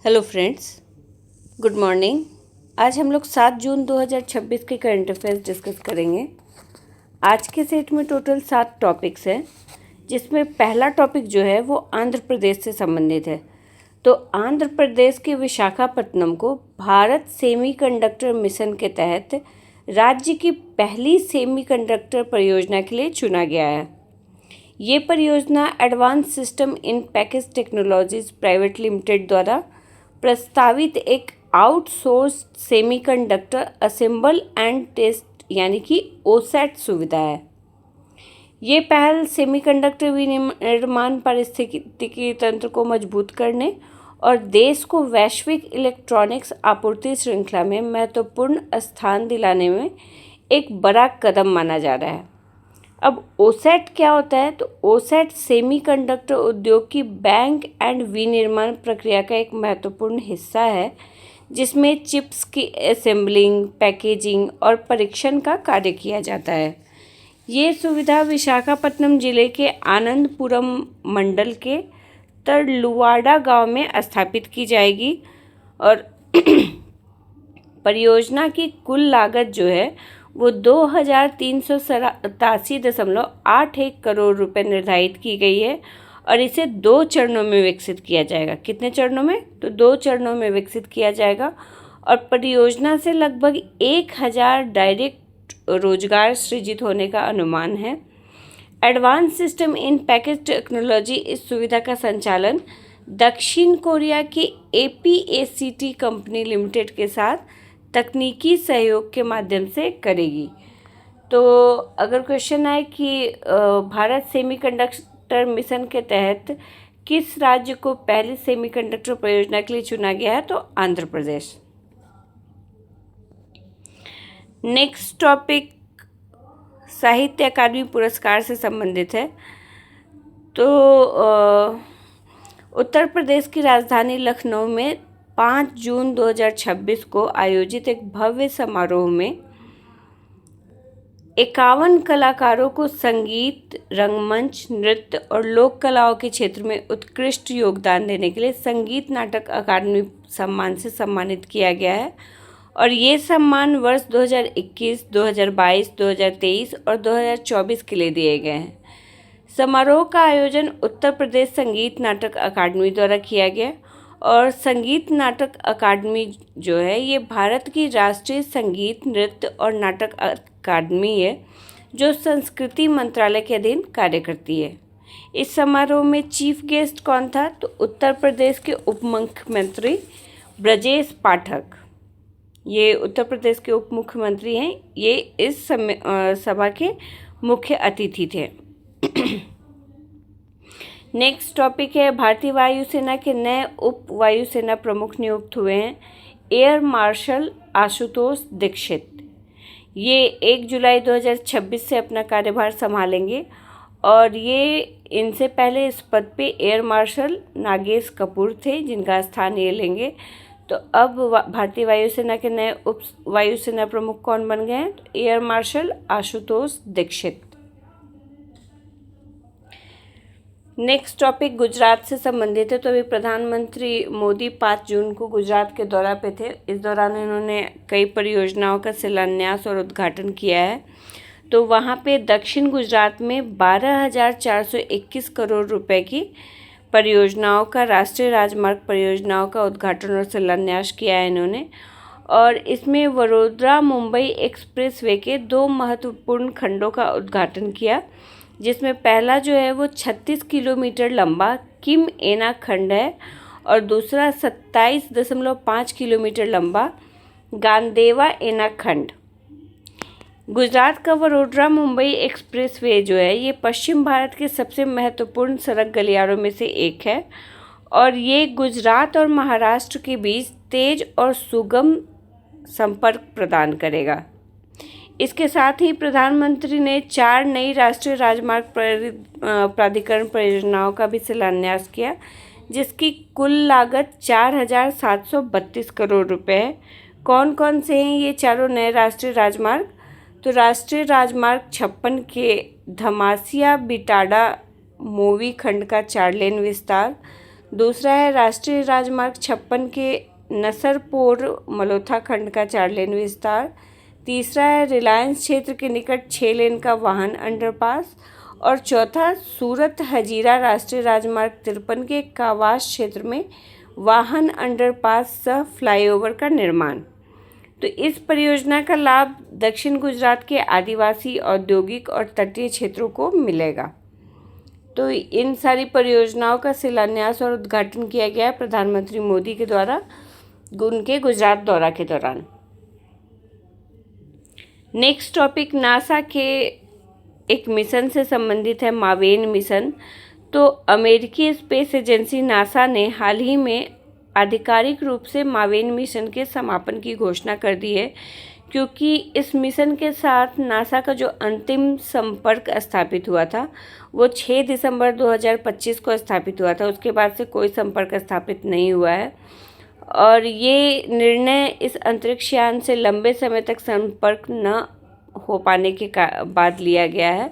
Hello friends, good morning. आज हम लोग 7 जून 2026 के करंट अफेयर्स डिस्कस करेंगे। आज के सेट में टोटल 7 टॉपिक्स हैं, जिसमें पहला टॉपिक जो है वो आंध्र प्रदेश से संबंधित है। तो आंध्र प्रदेश के विशाखापट्टनम को भारत सेमीकंडक्टर मिशन के तहत राज्य की पहली सेमीकंडक्टर परियोजना के लिए चुना गया है। ये परियोजना advance system in package technologies private limited द्वारा प्रस्तावित एक outsourced semiconductor assemble and test यानी कि ओसैट सुविधा है। ये पहल सेमीकंडक्टर विनिर्माण पारिस्थितिकी तंत्र को मजबूत करने और देश को वैश्विक इलेक्ट्रॉनिक्स आपूर्ति श्रृंखला में महत्वपूर्ण स्थान दिलाने में एक बड़ा कदम माना जा रहा है। अब ओसैट क्या होता है? तो ओसैट सेमीकंडक्टर उद्योग की बैंक एंड विनिर्माण प्रक्रिया का एक महत्वपूर्ण हिस्सा है, जिसमें चिप्स की असेंबलिंग, पैकेजिंग और परीक्षण का कार्य किया जाता है। ये सुविधा विशाखापट्टनम जिले के आनंदपुरम मंडल के तड़लुवाड़ा गांव में स्थापित की जाएगी और परियोजना की कुल लागत जो है वो 2,387.81 करोड़ रुपए निर्धारित की गई है और इसे 2 चरणों में विकसित किया जाएगा। कितने चरणों में? तो 2 चरणों में विकसित किया जाएगा और परियोजना से लगभग 1,000 डायरेक्ट रोजगार सृजित होने का अनुमान है। Advance system in package technology इस सुविधा का संचालन दक्षिण कोरिया के APACT कंपनी लिमिटेड के साथ तकनीकी सहयोग के माध्यम से करेगी। तो अगर क्वेश्चन आए कि भारत सेमीकंडक्टर मिशन के तहत किस राज्य को पहली सेमीकंडक्टर परियोजना के लिए चुना गया है, तो आंध्र प्रदेश। नेक्स्ट टॉपिक साहित्य अकादमी पुरस्कार से संबंधित है। तो उत्तर प्रदेश की राजधानी लखनऊ में 5 जून 2026 को आयोजित एक भव्य समारोह में 51 कलाकारों को संगीत, रंगमंच, नृत्य और लोक कलाओं के क्षेत्र में उत्कृष्ट योगदान देने के लिए संगीत नाटक अकादमी सम्मान से सम्मानित किया गया है और ये सम्मान वर्ष 2021, 2022, 2023 और 2024 के लिए दिए गए हैं। समारोह का आयोजन उत्तर प्रदेश संगीत नाटक अकादमी द्वारा किया गया और संगीत नाटक अकादमी जो है ये भारत की राष्ट्रीय संगीत, नृत्य और नाटक अकादमी है, जो संस्कृति मंत्रालय के अधीन कार्य करती है। इस समारोह में चीफ गेस्ट कौन था? तो उत्तर प्रदेश के उप मुख्यमंत्री ब्रजेश पाठक, ये उत्तर प्रदेश के उप मुख्यमंत्री हैं, ये इस सभा के मुख्य अतिथि थे। नेक्स्ट टॉपिक है भारतीय वायुसेना के नए उप वायुसेना प्रमुख नियुक्त हुए हैं एयर मार्शल आशुतोष दीक्षित। ये 1 जुलाई 2026 से अपना कार्यभार संभालेंगे और ये इनसे पहले इस पद पे एयर मार्शल नागेश कपूर थे, जिनका स्थान ये लेंगे। तो अब भारतीय वायुसेना के नए उप वायुसेना प्रमुख कौन बन गए हैं? तो air marshal Ashutosh Dikshit. Next topic Gujarat से संबंधित है। तो अभी प्रधानमंत्री मोदी 5 जून को गुजरात के दौरा पे थे। इस दौरान इन्होंने कई परियोजनाओं का शिलान्यास और उद्घाटन किया है। तो वहाँ पे दक्षिण गुजरात में 12,421 करोड़ रुपए की परियोजनाओं का, राष्ट्रीय राजमार्ग परियोजनाओं का उद्घाटन और शिलान्यास किया है इन्होंने। और इसमें वडोदरा मुंबई एक्सप्रेसवे के 2 महत्वपूर्ण खंडों का उद्घाटन किया, जिसमें पहला जो है वो 36 किलोमीटर लंबा किम एना खंड है और दूसरा 27.5 किलोमीटर लंबा गांदेवा एना खंड। गुजरात का वडोदरा मुंबई एक्सप्रेसवे जो है ये पश्चिम भारत के सबसे महत्वपूर्ण सड़क गलियारों में से एक है और ये गुजरात और महाराष्ट्र के बीच तेज और सुगम संपर्क प्रदान करेगा। इसके साथ ही प्रधानमंत्री ने 4 नई राष्ट्रीय राजमार्ग प्राधिकरण परियोजनाओं का भी शिलान्यास किया, जिसकी कुल लागत 4,732 करोड़ रुपए है। कौन कौन से हैं ये चारों नए राष्ट्रीय राजमार्ग? तो राष्ट्रीय राजमार्ग 56 के धमासिया बिटाडा मोवी खंड का 4 लेन विस्तार, दूसरा है राष्ट्रीय राजमार्ग 56 के नसरपोर मलोथा खंड का 4 लेन विस्तार। तीसरा है रिलायंस क्षेत्र के निकट 6 लेन का वाहन अंडरपास। और चौथा सूरत हजीरा राष्ट्रीय राजमार्ग 53 के कावास क्षेत्र में वाहन अंडरपास सह फ्लाईओवर का निर्माण। तो इस परियोजना का लाभ दक्षिण गुजरात के आदिवासी, औद्योगिक और तटीय क्षेत्रों को मिलेगा। तो इन सारी परियोजनाओं का शिलान्यास और उद्घाटन किया गया प्रधानमंत्री मोदी के द्वारा उनके गुजरात दौरा के दौरान। नेक्स्ट टॉपिक नासा के एक मिशन से संबंधित है, मावेन मिशन। तो अमेरिकी स्पेस एजेंसी नासा ने हाल ही में आधिकारिक रूप से मावेन मिशन के समापन की घोषणा कर दी है, क्योंकि इस मिशन के साथ नासा का जो अंतिम संपर्क स्थापित हुआ था वो 6 दिसंबर 2025 को स्थापित हुआ था। उसके बाद से कोई संपर्क स्थापित नहीं हुआ है और ये निर्णय इस अंतरिक्ष यान से लंबे समय तक संपर्क न हो पाने के बाद लिया गया है।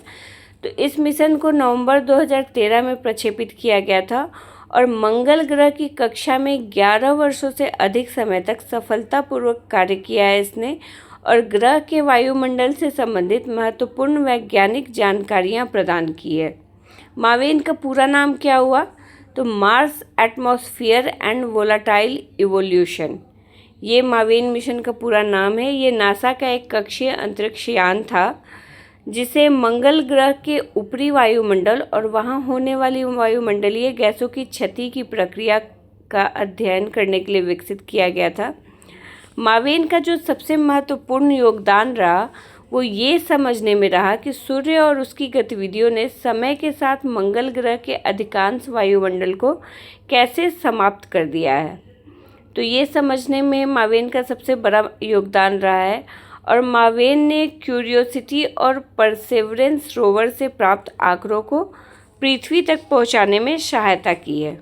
तो इस मिशन को नवंबर 2013 में प्रक्षेपित किया गया था और मंगल ग्रह की कक्षा में 11 वर्षों से अधिक समय तक सफलतापूर्वक कार्य किया है इसने और ग्रह के वायुमंडल से संबंधित महत्वपूर्ण वैज्ञानिक जानकारियां प्रदान की है। मावेन का पूरा नाम क्या हुआ? तो Mars atmosphere and volatile evolution, ये मावेन मिशन का पूरा नाम है। ये नासा का एक कक्षीय अंतरिक्ष यान था जिसे मंगल ग्रह के ऊपरी वायुमंडल और वहां होने वाली वायुमंडलीय गैसों की क्षति की प्रक्रिया का अध्ययन करने के लिए विकसित किया गया था। मावेन का जो सबसे महत्वपूर्ण योगदान रहा वो ये समझने में रहा कि सूर्य और उसकी गतिविधियों ने समय के साथ मंगल ग्रह के अधिकांश वायुमंडल को कैसे समाप्त कर दिया है। तो ये समझने में मावेन का सबसे बड़ा योगदान रहा है और मावेन ने क्यूरियोसिटी और परसेवरेंस रोवर से प्राप्त आंकड़ों को पृथ्वी तक पहुंचाने में सहायता की है।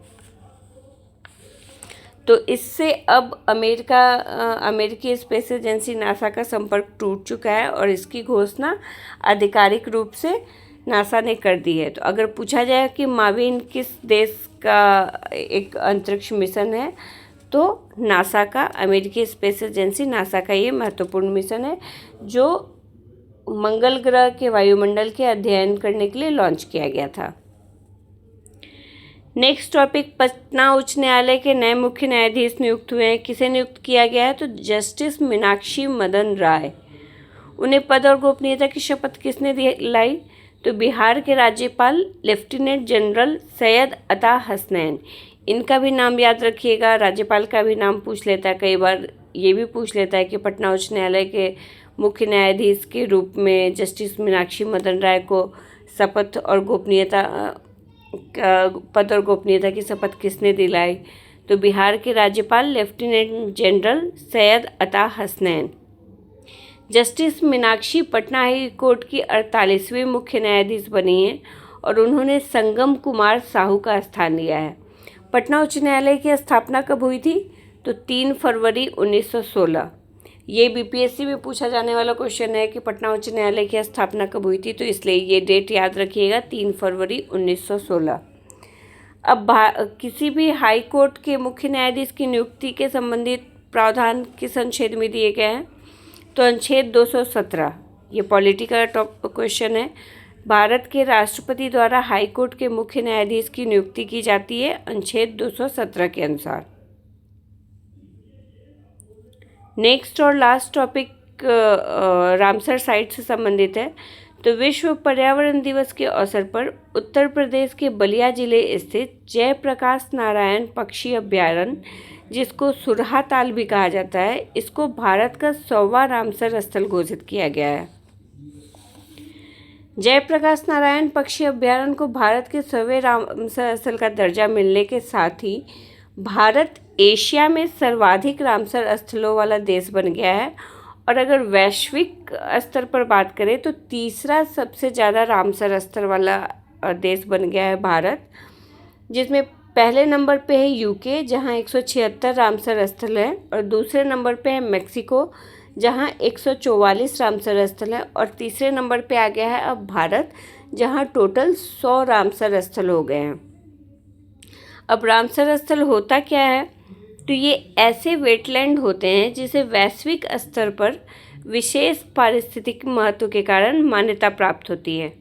तो इससे अब अमेरिकी स्पेस एजेंसी नासा का संपर्क टूट चुका है और इसकी घोषणा आधिकारिक रूप से नासा ने कर दी है। तो अगर पूछा जाए कि मावेन किस देश का एक अंतरिक्ष मिशन है, तो नासा का, अमेरिकी स्पेस एजेंसी नासा का ये महत्वपूर्ण मिशन है जो मंगल ग्रह के वायुमंडल के अध्ययन करने के लिए लॉन्च किया गया था। नेक्स्ट टॉपिक, पटना उच्च न्यायालय के नए मुख्य न्यायाधीश नियुक्त हुए हैं। किसे नियुक्त किया गया है? तो जस्टिस मीनाक्षी मदन राय। उन्हें पद और गोपनीयता की शपथ किसने दिलाई? तो बिहार के राज्यपाल लेफ्टिनेंट जनरल सैयद अता हसनैन। इनका भी नाम याद रखिएगा, राज्यपाल का भी नाम पूछ लेता है, कई बार ये भी पूछ लेता है कि पटना उच्च न्यायालय के मुख्य न्यायाधीश के रूप में जस्टिस मीनाक्षी मदन राय को शपथ और गोपनीयता पद और गोपनीयता की शपथ किसने दिलाई? तो बिहार के राज्यपाल लेफ्टिनेंट जनरल सैयद अता Hasnain. Justice Meenakshi Patna high court की 48वीं मुख्य न्यायाधीश बनी हैं और उन्होंने संगम कुमार साहू का स्थान लिया है। पटना उच्च न्यायालय की स्थापना कब हुई थी? तो 3 फरवरी 1916। ये बीपीएससी में पूछा जाने वाला क्वेश्चन है कि पटना उच्च न्यायालय की स्थापना कब हुई थी, तो इसलिए ये डेट याद रखिएगा, 3 फरवरी 1916। अब किसी भी हाई कोर्ट के मुख्य न्यायाधीश की नियुक्ति के संबंधित प्रावधान किस अनुच्छेद में दिए गए हैं? तो अनुच्छेद 217। ये पॉलिटिकल क्वेश्चन है। भारत के राष्ट्रपति द्वारा हाई कोर्ट के मुख्य न्यायाधीश की नियुक्ति की जाती है अनुच्छेद 217 के अनुसार। नेक्स्ट और लास्ट टॉपिक रामसर साइट से संबंधित है। तो विश्व पर्यावरण दिवस के अवसर पर उत्तर प्रदेश के बलिया जिले स्थित जयप्रकाश नारायण पक्षी अभ्यारण्य, जिसको सुरहा ताल भी कहा जाता है, इसको भारत का 100वां रामसर स्थल घोषित किया गया है। जयप्रकाश नारायण पक्षी अभ्यारण्य को भारत के 100वें रामसर स्थल का दर्जा मिलने के साथ ही भारत एशिया में सर्वाधिक रामसर स्थलों वाला देश बन गया है और अगर वैश्विक स्तर पर बात करें तो तीसरा सबसे ज़्यादा रामसर स्थल वाला देश बन गया है भारत, जिसमें पहले नंबर पे है यूके जहां 176 रामसर स्थल है और दूसरे नंबर पे है मेक्सिको जहां 144 रामसर स्थल है और तीसरे नंबर पे आ गया है अब भारत जहां टोटल 100 रामसर स्थल हो गए हैं। अब रामसर स्थल होता क्या है, तो ये ऐसे वेटलैंड होते हैं जिसे वैश्विक स्तर पर विशेष पारिस्थितिक महत्व के कारण मान्यता प्राप्त होती है।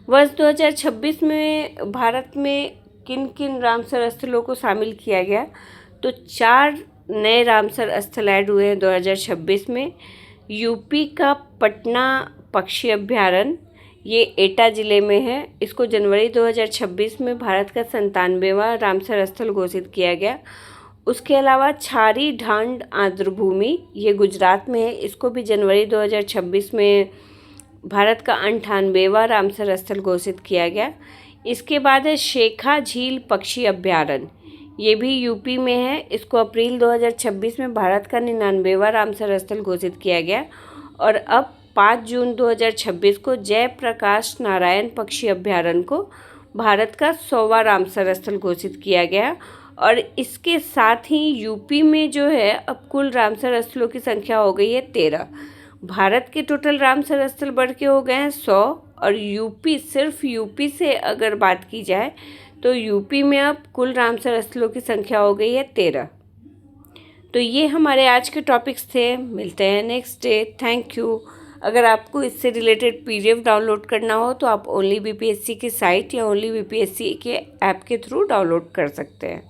वर्ष 2026 में भारत में किन किन रामसर स्थलों को शामिल किया गया, तो 4 नए रामसर स्थल ऐड हुए हैं 2026 में। यूपी का पटना पक्षी अभ्यारण्य, ये एटा ज़िले में है। इसको जनवरी 2026 में भारत का 97वां रामसर स्थल घोषित किया गया। उसके अलावा छारी ढांड आर्द्रभूमि, ये गुजरात में है। इसको भी जनवरी 2026 में भारत का 98वां रामसर स्थल घोषित किया गया। इसके बाद है शेखा झील पक्षी अभ्यारण्य, ये भी यूपी में है। इसको अप्रैल 2026 में भारत का 99वां रामसर स्थल घोषित किया गया। और अब 5 जून 2026 को जयप्रकाश नारायण पक्षी अभ्यारण्य को भारत का 100वां रामसर स्थल घोषित किया गया। और इसके साथ ही यूपी में जो है अब कुल रामसर स्थलों की संख्या हो गई है 13। भारत के टोटल रामसर स्थल बढ़ के हो गए हैं 100। और यूपी, सिर्फ यूपी से अगर बात की जाए तो यूपी में अब कुल रामसर स्थलों की संख्या हो गई है 13। तो ये हमारे आज के टॉपिक्स थे। मिलते हैं नेक्स्ट डे। Thank you. अगर आपको इससे रिलेटेड PDF डाउनलोड करना हो तो आप ओनली BPSC की साइट या ओनली BPSC के ऐप के थ्रू डाउनलोड कर सकते हैं।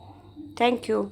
Thank you.